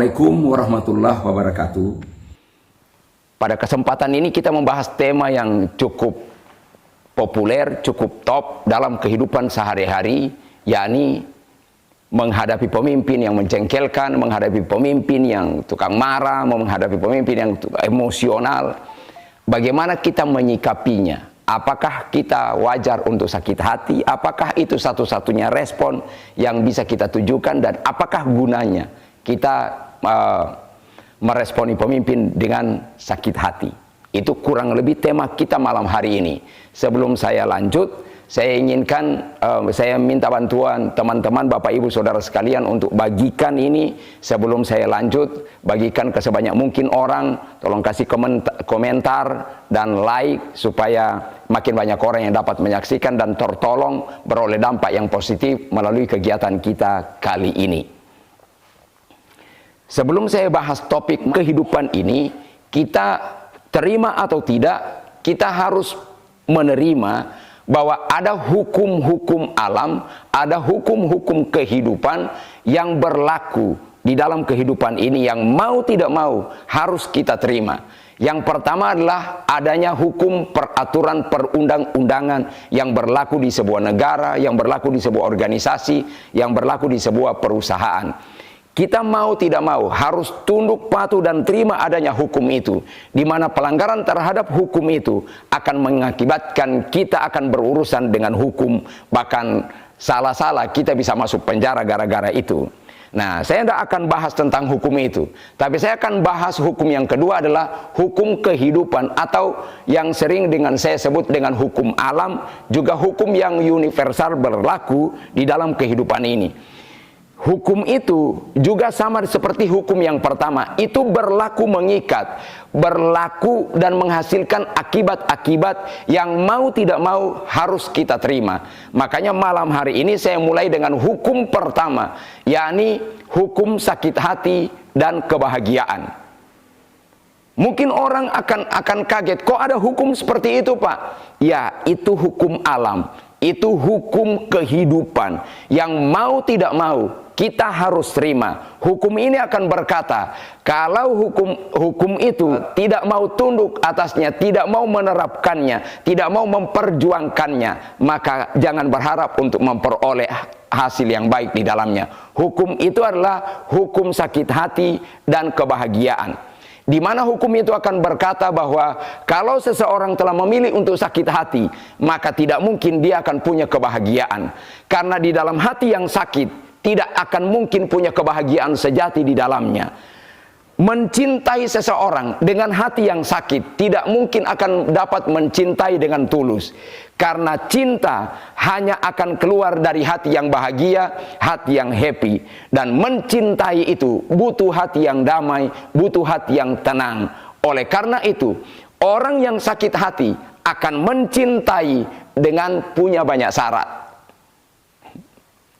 Assalamualaikum warahmatullahi wabarakatuh. Pada kesempatan ini kita membahas tema yang cukup populer, cukup top dalam kehidupan sehari-hari, yakni menghadapi pemimpin yang menjengkelkan, menghadapi pemimpin yang tukang marah, menghadapi pemimpin yang emosional. Bagaimana kita menyikapinya? Apakah kita wajar untuk sakit hati? Apakah itu satu-satunya respon yang bisa kita tujukan? Dan apakah gunanya kita meresponi pemimpin dengan sakit hati? Itu kurang lebih tema kita malam hari ini. Sebelum saya lanjut, saya minta bantuan teman-teman, Bapak Ibu Saudara sekalian untuk bagikan ini sebelum saya lanjut, bagikan ke sebanyak mungkin orang, tolong kasih komentar dan like supaya makin banyak orang yang dapat menyaksikan dan tertolong beroleh dampak yang positif melalui kegiatan kita kali ini. Sebelum saya bahas topik kehidupan ini, kita terima atau tidak, kita harus menerima bahwa ada hukum-hukum alam, ada hukum-hukum kehidupan yang berlaku di dalam kehidupan ini yang mau tidak mau harus kita terima. Yang pertama adalah adanya hukum peraturan perundang-undangan yang berlaku di sebuah negara, yang berlaku di sebuah organisasi, yang berlaku di sebuah perusahaan. Kita mau tidak mau harus tunduk patuh dan terima adanya hukum itu, di mana pelanggaran terhadap hukum itu akan mengakibatkan kita akan berurusan dengan hukum, bahkan salah-salah kita bisa masuk penjara gara-gara itu. Nah, saya tidak akan bahas tentang hukum itu, tapi saya akan bahas hukum yang kedua adalah hukum kehidupan, atau yang sering dengan saya sebut dengan hukum alam, juga hukum yang universal berlaku di dalam kehidupan ini. Hukum itu juga sama seperti hukum yang pertama, itu berlaku mengikat, berlaku dan menghasilkan akibat-akibat yang mau tidak mau harus kita terima. Makanya malam hari ini saya mulai dengan hukum pertama, yakni hukum sakit hati dan kebahagiaan. Mungkin orang akan kaget, kok ada hukum seperti itu, Pak? Ya, itu hukum alam, itu hukum kehidupan yang mau tidak mau kita harus terima. Hukum ini akan berkata, kalau hukum itu tidak mau tunduk atasnya, tidak mau menerapkannya, tidak mau memperjuangkannya, maka jangan berharap untuk memperoleh hasil yang baik di dalamnya. Hukum itu adalah hukum sakit hati dan kebahagiaan, di mana hukum itu akan berkata bahwa kalau seseorang telah memilih untuk sakit hati, maka tidak mungkin dia akan punya kebahagiaan. Karena di dalam hati yang sakit, tidak akan mungkin punya kebahagiaan sejati di dalamnya. Mencintai seseorang dengan hati yang sakit, tidak mungkin akan dapat mencintai dengan tulus. Karena cinta hanya akan keluar dari hati yang bahagia, hati yang happy. Dan mencintai itu butuh hati yang damai, butuh hati yang tenang. Oleh karena itu, orang yang sakit hati akan mencintai dengan punya banyak syarat.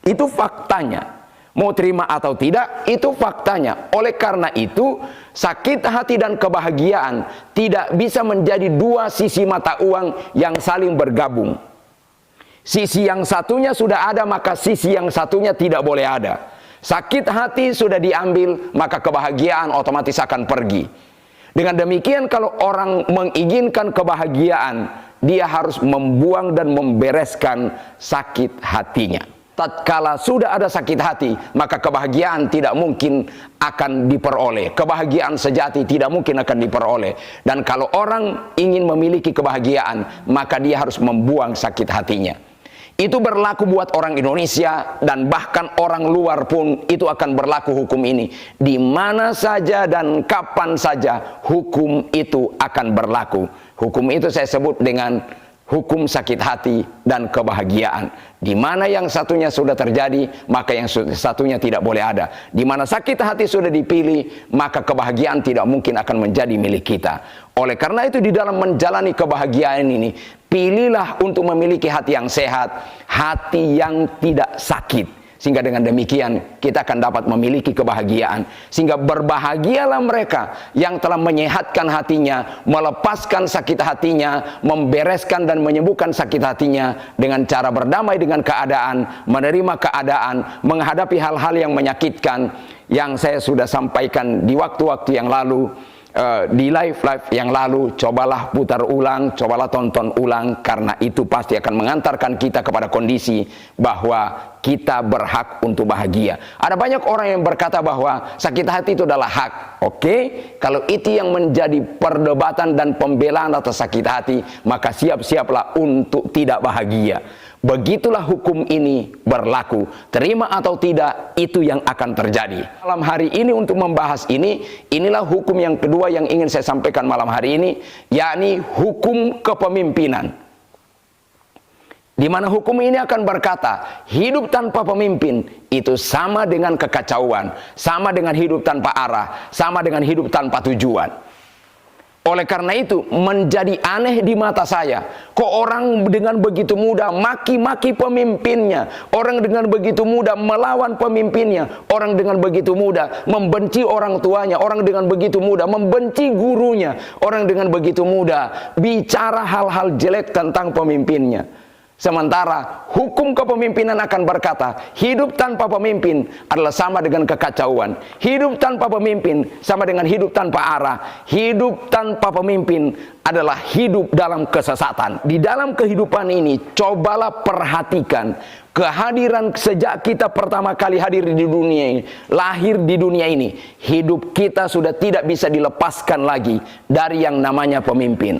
Itu faktanya. Mau terima atau tidak, itu faktanya. Oleh karena itu, sakit hati dan kebahagiaan tidak bisa menjadi dua sisi mata uang yang saling bergabung. Sisi yang satunya sudah ada, maka sisi yang satunya tidak boleh ada. Sakit hati sudah diambil, maka kebahagiaan otomatis akan pergi. Dengan demikian, kalau orang menginginkan kebahagiaan, dia harus membuang dan membereskan sakit hatinya. Tatkala sudah ada sakit hati, maka kebahagiaan tidak mungkin akan diperoleh. Kebahagiaan sejati tidak mungkin akan diperoleh. Dan kalau orang ingin memiliki kebahagiaan, maka dia harus membuang sakit hatinya. Itu berlaku buat orang Indonesia, dan bahkan orang luar pun itu akan berlaku hukum ini. Di mana saja dan kapan saja hukum itu akan berlaku. Hukum itu saya sebut dengan hukum sakit hati dan kebahagiaan. Di mana yang satunya sudah terjadi, maka yang satunya tidak boleh ada. Di mana sakit hati sudah dipilih, maka kebahagiaan tidak mungkin akan menjadi milik kita. Oleh karena itu, di dalam menjalani kebahagiaan ini, pilihlah untuk memiliki hati yang sehat, hati yang tidak sakit. Sehingga dengan demikian kita akan dapat memiliki kebahagiaan. Sehingga berbahagialah mereka yang telah menyehatkan hatinya, melepaskan sakit hatinya, membereskan dan menyembuhkan sakit hatinya dengan cara berdamai dengan keadaan, menerima keadaan, menghadapi hal-hal yang menyakitkan. yang saya sudah sampaikan di waktu-waktu yang lalu, di live yang lalu. Cobalah putar ulang, cobalah tonton ulang, karena itu pasti akan mengantarkan kita kepada kondisi bahwa kita berhak untuk bahagia. Ada banyak orang yang berkata bahwa sakit hati itu adalah hak. Oke, kalau itu yang menjadi perdebatan dan pembelaan atas sakit hati, maka siap-siaplah untuk tidak bahagia. Begitulah hukum ini berlaku. Terima atau tidak, itu yang akan terjadi. Malam hari ini untuk membahas ini, inilah hukum yang kedua yang ingin saya sampaikan malam hari ini, yakni hukum kepemimpinan. Di mana hukum ini akan berkata, hidup tanpa pemimpin itu sama dengan kekacauan, sama dengan hidup tanpa arah, sama dengan hidup tanpa tujuan. Oleh karena itu, menjadi aneh di mata saya, kok orang dengan begitu mudah maki-maki pemimpinnya, orang dengan begitu mudah melawan pemimpinnya, orang dengan begitu mudah membenci orang tuanya, orang dengan begitu mudah membenci gurunya, orang dengan begitu mudah bicara hal-hal jelek tentang pemimpinnya. Sementara hukum kepemimpinan akan berkata, hidup tanpa pemimpin adalah sama dengan kekacauan. Hidup tanpa pemimpin sama dengan hidup tanpa arah. Hidup tanpa pemimpin adalah hidup dalam kesesatan. Di dalam kehidupan ini, cobalah perhatikan kehadiran sejak kita pertama kali hadir di dunia ini, lahir di dunia ini. Hidup kita sudah tidak bisa dilepaskan lagi dari yang namanya pemimpin.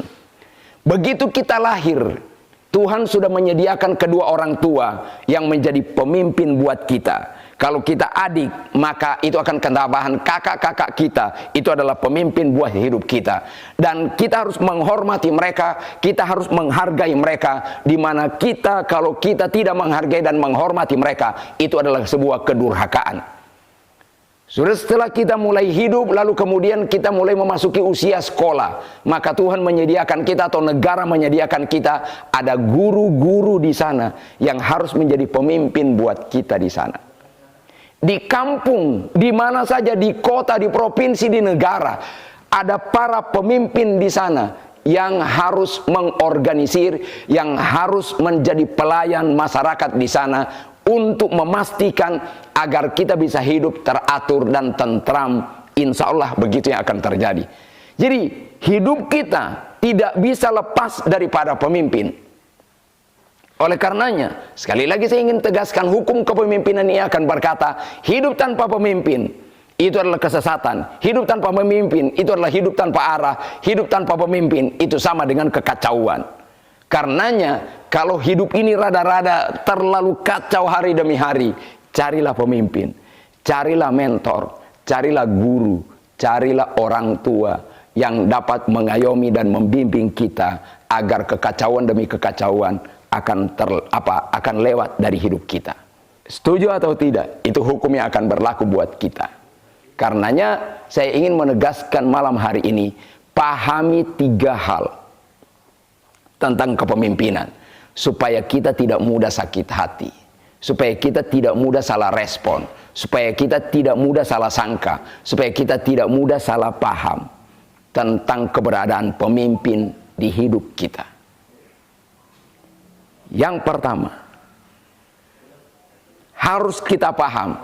Begitu kita lahir, Tuhan sudah menyediakan kedua orang tua yang menjadi pemimpin buat kita. Kalau kita adik, maka itu akan tambahan kakak-kakak kita. Itu adalah pemimpin buat hidup kita. Dan kita harus menghormati mereka, kita harus menghargai mereka. Dimana kita, kalau kita tidak menghargai dan menghormati mereka, itu adalah sebuah kedurhakaan. Sudah setelah kita mulai hidup, lalu kemudian kita mulai memasuki usia sekolah, maka Tuhan menyediakan kita atau negara menyediakan kita, ada guru-guru di sana yang harus menjadi pemimpin buat kita di sana. Di kampung, di mana saja, di kota, di provinsi, di negara, ada para pemimpin di sana yang harus mengorganisir, yang harus menjadi pelayan masyarakat di sana, untuk memastikan agar kita bisa hidup teratur dan tentram. Insya Allah begitu yang akan terjadi. Jadi hidup kita tidak bisa lepas daripada pemimpin. Oleh karenanya, sekali lagi saya ingin tegaskan, hukum kepemimpinan ini akan berkata, hidup tanpa pemimpin itu adalah kesesatan. Hidup tanpa pemimpin itu adalah hidup tanpa arah. Hidup tanpa pemimpin itu sama dengan kekacauan. Karenanya, kalau hidup ini rada-rada terlalu kacau hari demi hari, carilah pemimpin, carilah mentor, carilah guru, carilah orang tua yang dapat mengayomi dan membimbing kita agar kekacauan demi kekacauan akan lewat dari hidup kita. Setuju atau tidak? Itu hukum yang akan berlaku buat kita. Karenanya, saya ingin menegaskan malam hari ini, pahami 3 hal tentang kepemimpinan, supaya kita tidak mudah sakit hati, supaya kita tidak mudah salah respon, supaya kita tidak mudah salah sangka, supaya kita tidak mudah salah paham tentang keberadaan pemimpin di hidup kita. Yang pertama, harus kita paham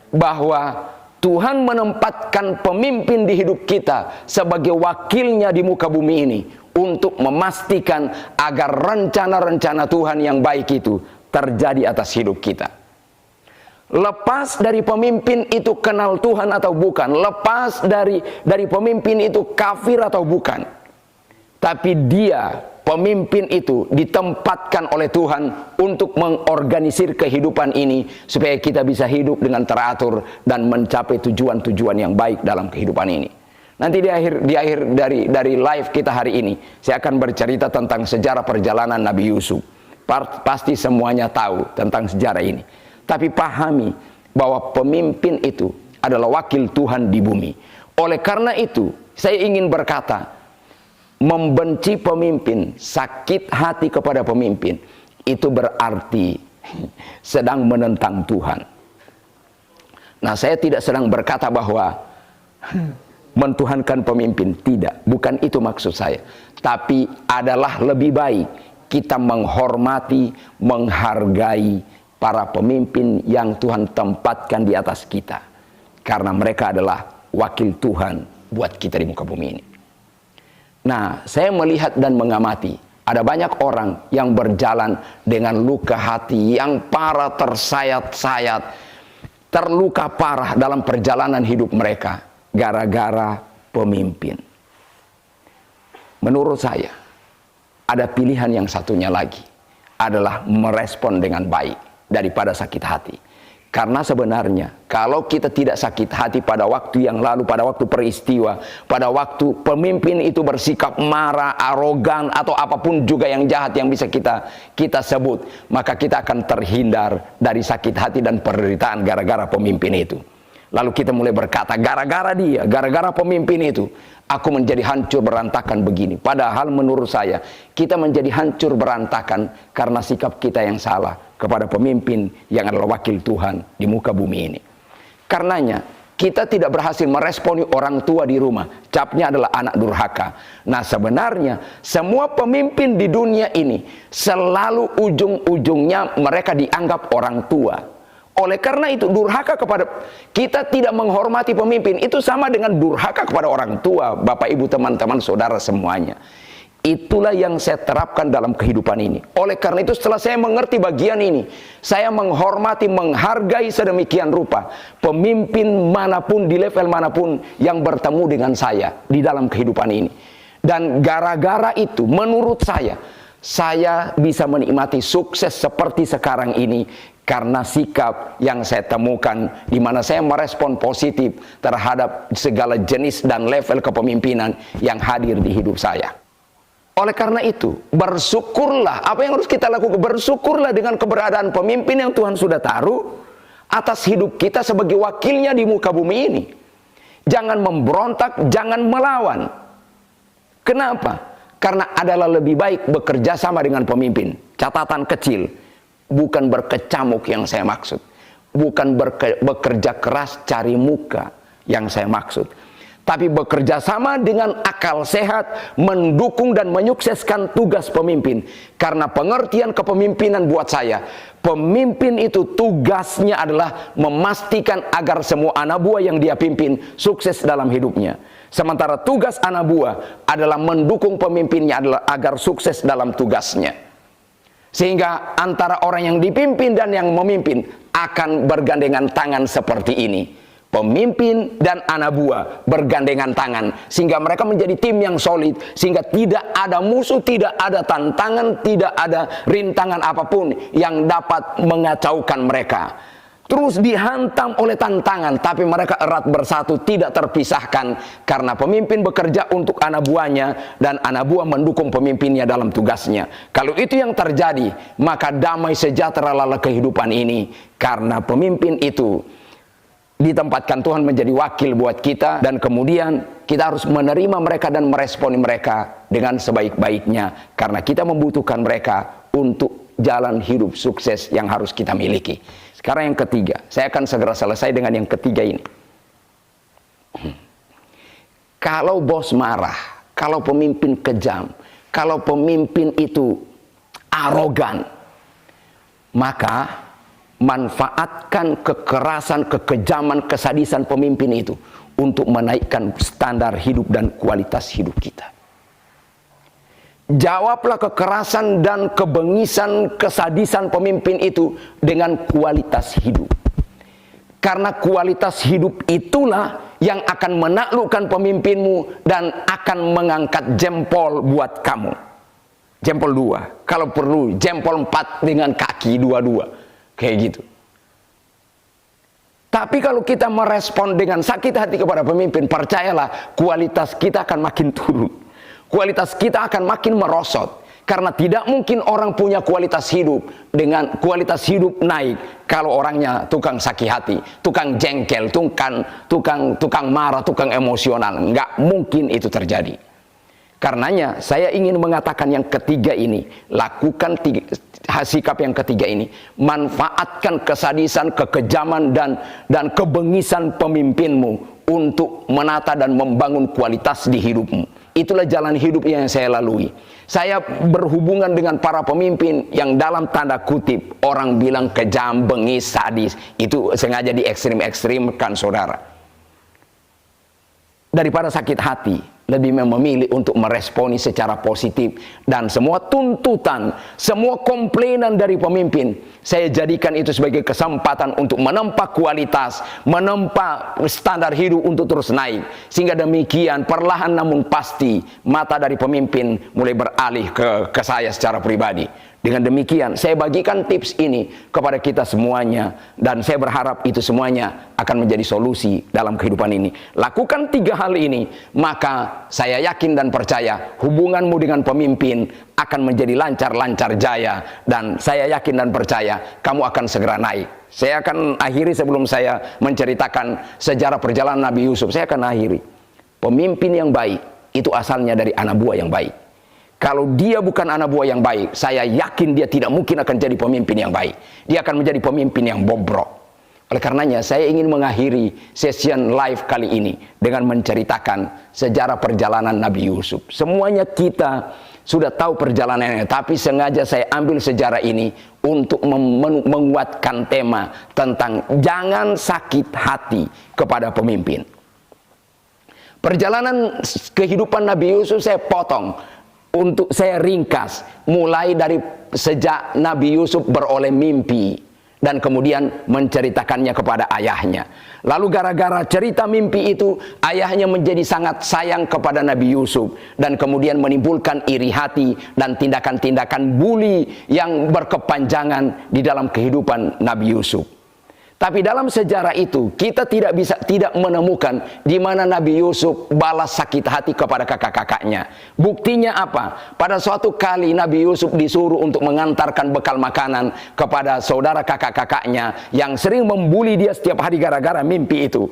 bahwa Tuhan menempatkan pemimpin di hidup kita sebagai wakilnya di muka bumi ini, untuk memastikan agar rencana-rencana Tuhan yang baik itu terjadi atas hidup kita. Lepas dari pemimpin itu kenal Tuhan atau bukan, lepas dari pemimpin itu kafir atau bukan, tapi dia, pemimpin itu ditempatkan oleh Tuhan untuk mengorganisir kehidupan ini supaya kita bisa hidup dengan teratur dan mencapai tujuan-tujuan yang baik dalam kehidupan ini. Nanti di akhir dari live kita hari ini, saya akan bercerita tentang sejarah perjalanan Nabi Yusuf. Pasti semuanya tahu tentang sejarah ini. Tapi pahami bahwa pemimpin itu adalah wakil Tuhan di bumi. Oleh karena itu, saya ingin berkata, membenci pemimpin, sakit hati kepada pemimpin, itu berarti sedang menentang Tuhan. Nah, saya tidak sedang berkata bahwa mentuhankan pemimpin, tidak, bukan itu maksud saya. Tapi adalah lebih baik kita menghormati, menghargai para pemimpin yang Tuhan tempatkan di atas kita. karena mereka adalah wakil Tuhan buat kita di muka bumi ini. Nah, saya melihat dan mengamati ada banyak orang yang berjalan dengan luka hati yang parah, tersayat-sayat, terluka parah dalam perjalanan hidup mereka gara-gara pemimpin. Menurut saya, ada pilihan yang satunya lagi, adalah merespon dengan baik daripada sakit hati. Karena sebenarnya kalau kita tidak sakit hati pada waktu yang lalu, pada waktu peristiwa, pada waktu pemimpin itu bersikap marah, arogan, atau apapun juga yang jahat yang bisa kita sebut, maka kita akan terhindar dari sakit hati dan penderitaan gara-gara pemimpin itu. Lalu kita mulai berkata, gara-gara dia, gara-gara pemimpin itu, aku menjadi hancur berantakan begini. Padahal menurut saya, kita menjadi hancur berantakan karena sikap kita yang salah kepada pemimpin yang adalah wakil Tuhan di muka bumi ini. Karenanya, kita tidak berhasil meresponi orang tua di rumah. Capnya adalah anak durhaka. Nah, sebenarnya semua pemimpin di dunia ini selalu ujung-ujungnya mereka dianggap orang tua. Oleh karena itu, durhaka kepada kita, tidak menghormati pemimpin itu sama dengan durhaka kepada orang tua, Bapak Ibu, teman-teman, saudara semuanya. Itulah yang saya terapkan dalam kehidupan ini. Oleh karena itu, setelah saya mengerti bagian ini, saya menghormati, menghargai sedemikian rupa pemimpin manapun, di level manapun yang bertemu dengan saya di dalam kehidupan ini. Dan gara-gara itu, menurut saya bisa menikmati sukses seperti sekarang ini karena sikap yang saya temukan, di mana saya merespon positif terhadap segala jenis dan level kepemimpinan yang hadir di hidup saya. Oleh karena itu, bersyukurlah. Apa yang harus kita lakukan? Bersyukurlah dengan keberadaan pemimpin yang Tuhan sudah taruh atas hidup kita sebagai wakilnya di muka bumi ini. Jangan memberontak, jangan melawan. Kenapa? Karena adalah lebih baik bekerja sama dengan pemimpin. Catatan kecil, bukan berkecamuk yang saya maksud. Bukan bekerja keras cari muka yang saya maksud. Tapi bekerja sama dengan akal sehat, mendukung dan menyukseskan tugas pemimpin. Karena pengertian kepemimpinan buat saya, pemimpin itu tugasnya adalah memastikan agar semua anak buah yang dia pimpin sukses dalam hidupnya. Sementara tugas anak buah adalah mendukung pemimpinnya adalah agar sukses dalam tugasnya. Sehingga antara orang yang dipimpin dan yang memimpin akan bergandengan tangan seperti ini. Pemimpin dan anak buah bergandengan tangan sehingga mereka menjadi tim yang solid, sehingga tidak ada musuh, tidak ada tantangan, tidak ada rintangan apapun yang dapat mengacaukan mereka. Terus dihantam oleh tantangan, tapi mereka erat bersatu, tidak terpisahkan karena pemimpin bekerja untuk anak buahnya dan anak buah mendukung pemimpinnya dalam tugasnya. Kalau itu yang terjadi, maka damai sejahtera adalah kehidupan ini karena pemimpin itu ditempatkan Tuhan menjadi wakil buat kita, dan kemudian kita harus menerima mereka dan meresponi mereka dengan sebaik-baiknya karena kita membutuhkan mereka untuk jalan hidup sukses yang harus kita miliki. Sekarang yang ketiga, saya akan segera selesai dengan yang ketiga ini. Kalau bos marah, kalau pemimpin kejam, kalau pemimpin itu arogan, maka manfaatkan kekerasan, kekejaman, kesadisan pemimpin itu untuk menaikkan standar hidup dan kualitas hidup kita. Jawablah kekerasan dan kebengisan, kesadisan pemimpin itu dengan kualitas hidup. Karena kualitas hidup itulah yang akan menaklukkan pemimpinmu dan akan mengangkat jempol buat kamu. Jempol 2, kalau perlu jempol 4 dengan kaki dua-dua. Kayak gitu. Tapi kalau kita merespon dengan sakit hati kepada pemimpin, percayalah kualitas kita akan makin turun. Kualitas kita akan makin merosot. Karena tidak mungkin orang punya kualitas hidup dengan kualitas hidup naik kalau orangnya tukang sakit hati, tukang jengkel, tukang marah, tukang emosional. Nggak mungkin itu terjadi. Karenanya saya ingin mengatakan yang ketiga ini, lakukan sikap yang ketiga ini, manfaatkan kesadisan, kekejaman dan kebengisan pemimpinmu untuk menata dan membangun kualitas di hidupmu. Itulah jalan hidup yang saya lalui. Saya berhubungan dengan para pemimpin yang dalam tanda kutip orang bilang kejam, bengis, sadis. Itu sengaja di ekstrim-ekstrimkan, saudara. daripada sakit hati, lebih memilih untuk meresponi secara positif. Dan semua tuntutan, semua komplainan dari pemimpin, saya jadikan itu sebagai kesempatan untuk menempa kualitas, menempa standar hidup untuk terus naik. Sehingga demikian perlahan namun pasti mata dari pemimpin mulai beralih ke saya secara pribadi. Dengan demikian saya bagikan tips ini kepada kita semuanya, dan saya berharap itu semuanya akan menjadi solusi dalam kehidupan ini. Lakukan 3 hal ini, maka saya yakin dan percaya hubunganmu dengan pemimpin akan menjadi lancar-lancar jaya, dan saya yakin dan percaya kamu akan segera naik. Saya akan akhiri sebelum saya menceritakan sejarah perjalanan Nabi Yusuf. Saya akan akhiri. Pemimpin yang baik itu asalnya dari anak buah yang baik. Kalau dia bukan anak buah yang baik, saya yakin dia tidak mungkin akan jadi pemimpin yang baik. Dia akan menjadi pemimpin yang bobrok. Oleh karenanya, saya ingin mengakhiri session live kali ini dengan menceritakan sejarah perjalanan Nabi Yusuf. Semuanya kita sudah tahu perjalanannya, tapi sengaja saya ambil sejarah ini untuk menguatkan tema tentang jangan sakit hati kepada pemimpin. Perjalanan kehidupan Nabi Yusuf saya potong, untuk saya ringkas, mulai dari sejak Nabi Yusuf beroleh mimpi dan kemudian menceritakannya kepada ayahnya. Lalu gara-gara cerita mimpi itu, ayahnya menjadi sangat sayang kepada Nabi Yusuf dan kemudian menimbulkan iri hati dan tindakan-tindakan bully yang berkepanjangan di dalam kehidupan Nabi Yusuf. Tapi dalam sejarah itu kita tidak menemukan di mana Nabi Yusuf balas sakit hati kepada kakak-kakaknya. Buktinya apa? Pada suatu kali Nabi Yusuf disuruh untuk mengantarkan bekal makanan kepada saudara kakak-kakaknya yang sering membuli dia setiap hari gara-gara mimpi itu.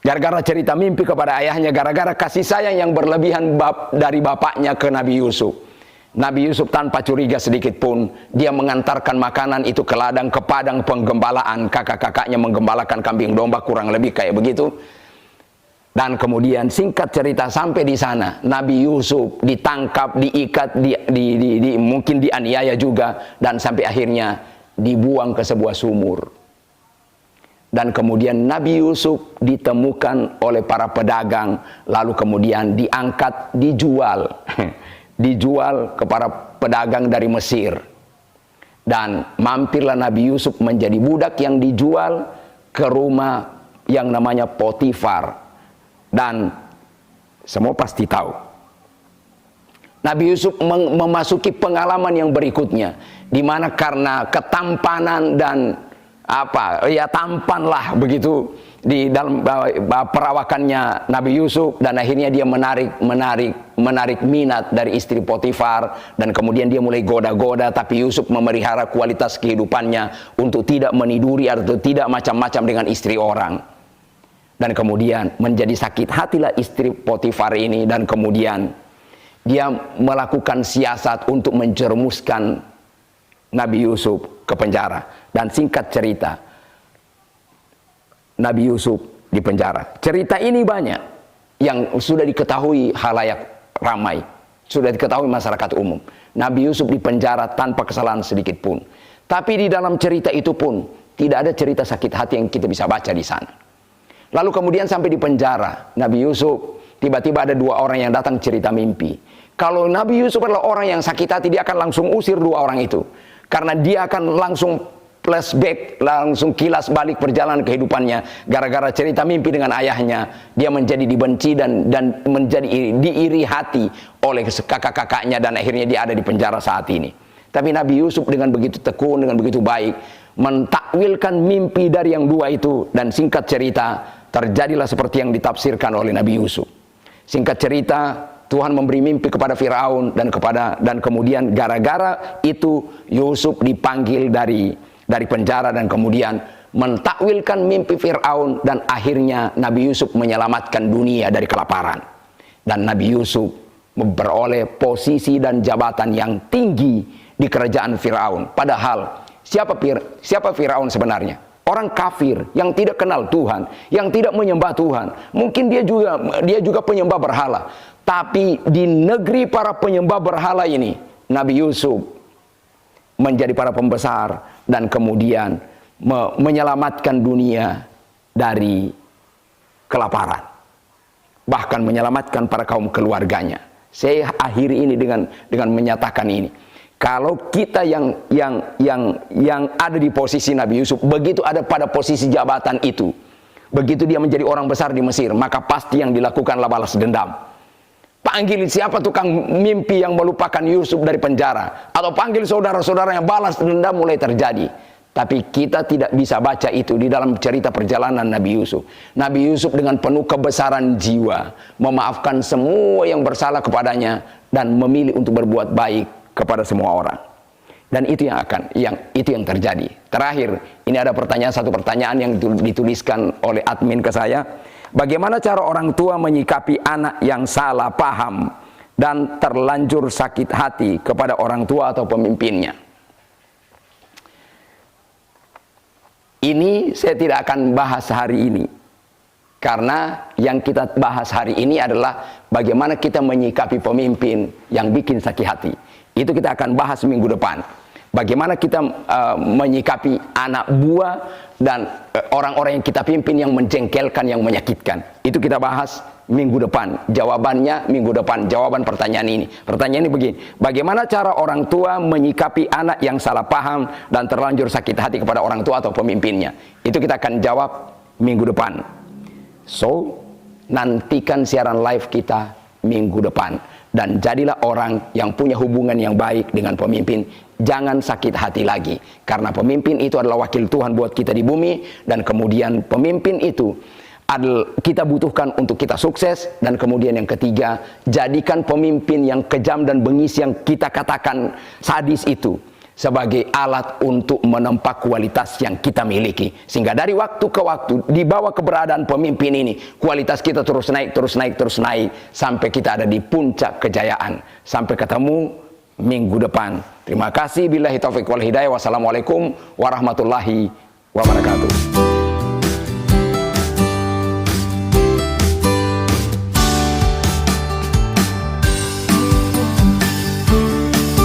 Gara-gara cerita mimpi kepada ayahnya, gara-gara kasih sayang yang berlebihan dari bapaknya ke Nabi Yusuf. Nabi Yusuf tanpa curiga sedikit pun, dia mengantarkan makanan itu ke ladang, ke padang penggembalaan. Kakak-kakaknya menggembalakan kambing domba, kurang lebih kayak begitu. Dan kemudian singkat cerita sampai di sana, Nabi Yusuf ditangkap, diikat, mungkin dianiaya juga, dan sampai akhirnya dibuang ke sebuah sumur. Dan kemudian Nabi Yusuf ditemukan oleh para pedagang, lalu kemudian diangkat, dijual. Dijual kepada pedagang dari Mesir. Dan mampirlah Nabi Yusuf menjadi budak yang dijual ke rumah yang namanya Potifar. Dan semua pasti tahu, Nabi Yusuf memasuki pengalaman yang berikutnya, di mana karena ketampanan dan tampanlah begitu di dalam perawakannya Nabi Yusuf, dan akhirnya dia menarik minat dari istri Potifar, dan kemudian dia mulai goda-goda, tapi Yusuf memelihara kualitas kehidupannya untuk tidak meniduri atau tidak macam-macam dengan istri orang. Dan kemudian menjadi sakit hatilah istri Potifar ini, dan kemudian dia melakukan siasat untuk menjerumuskan Nabi Yusuf ke penjara. Dan singkat cerita, Nabi Yusuf di penjara. Cerita ini banyak yang sudah diketahui halayak ramai, sudah diketahui masyarakat umum. Nabi Yusuf di penjara tanpa kesalahan sedikit pun. Tapi di dalam cerita itu pun tidak ada cerita sakit hati yang kita bisa baca di sana. Lalu kemudian sampai di penjara, Nabi Yusuf tiba-tiba ada 2 orang yang datang cerita mimpi. Kalau Nabi Yusuf adalah orang yang sakit hati, dia akan langsung usir 2 orang itu, karena dia akan langsung flashback, langsung kilas balik perjalanan kehidupannya. Gara-gara cerita mimpi dengan ayahnya, dia menjadi dibenci dan menjadi diiri hati oleh kakak-kakaknya, dan akhirnya dia ada di penjara saat ini. Tapi Nabi Yusuf dengan begitu tekun, dengan begitu baik, mentakwilkan mimpi dari yang 2 itu, dan singkat cerita terjadilah seperti yang ditafsirkan oleh Nabi Yusuf. Singkat cerita, Tuhan memberi mimpi kepada Firaun dan kemudian gara-gara itu Yusuf dipanggil dari penjara, dan kemudian mentakwilkan mimpi Firaun, dan akhirnya Nabi Yusuf menyelamatkan dunia dari kelaparan. Dan Nabi Yusuf beroleh posisi dan jabatan yang tinggi di kerajaan Firaun. Padahal siapa Firaun sebenarnya? Orang kafir yang tidak kenal Tuhan, yang tidak menyembah Tuhan. Mungkin dia juga penyembah berhala. Tapi di negeri para penyembah berhala ini, Nabi Yusuf menjadi para pembesar dan kemudian menyelamatkan dunia dari kelaparan. bahkan menyelamatkan para kaum keluarganya. Saya akhiri ini dengan menyatakan ini. Kalau kita yang ada di posisi Nabi Yusuf, begitu ada pada posisi jabatan itu, begitu dia menjadi orang besar di Mesir, maka pasti yang dilakukanlah balas dendam. Panggil siapa tukang mimpi yang melupakan Yusuf dari penjara, atau panggil saudara-saudara yang balas dendam mulai terjadi. Tapi kita tidak bisa baca itu di dalam cerita perjalanan Nabi Yusuf. Nabi Yusuf dengan penuh kebesaran jiwa memaafkan semua yang bersalah kepadanya dan memilih untuk berbuat baik kepada semua orang. Dan itu yang terjadi. Terakhir, ini ada satu pertanyaan yang dituliskan oleh admin ke saya. Bagaimana cara orang tua menyikapi anak yang salah paham dan terlanjur sakit hati kepada orang tua atau pemimpinnya? Ini saya tidak akan bahas hari ini, karena yang kita bahas hari ini adalah bagaimana kita menyikapi pemimpin yang bikin sakit hati. Itu kita akan bahas minggu depan. Bagaimana kita menyikapi anak buah dan orang-orang yang kita pimpin yang menjengkelkan, yang menyakitkan. Itu kita bahas minggu depan. Jawabannya minggu depan, jawaban pertanyaan ini. Pertanyaan ini begini, bagaimana cara orang tua menyikapi anak yang salah paham dan terlanjur sakit hati kepada orang tua atau pemimpinnya? Itu kita akan jawab minggu depan. So, nantikan siaran live kita minggu depan. Dan jadilah orang yang punya hubungan yang baik dengan pemimpin. Jangan sakit hati lagi. Karena pemimpin itu adalah wakil Tuhan buat kita di bumi. Dan kemudian pemimpin itu kita butuhkan untuk kita sukses. Dan kemudian yang ketiga, jadikan pemimpin yang kejam dan bengis yang kita katakan sadis itu sebagai alat untuk menempa kualitas yang kita miliki. Sehingga dari waktu ke waktu, di bawah keberadaan pemimpin ini, kualitas kita terus naik, terus naik, terus naik, sampai kita ada di puncak kejayaan. Sampai ketemu minggu depan. Terima kasih. Billahi taufiq wal hidayah. Wassalamualaikum warahmatullahi wabarakatuh.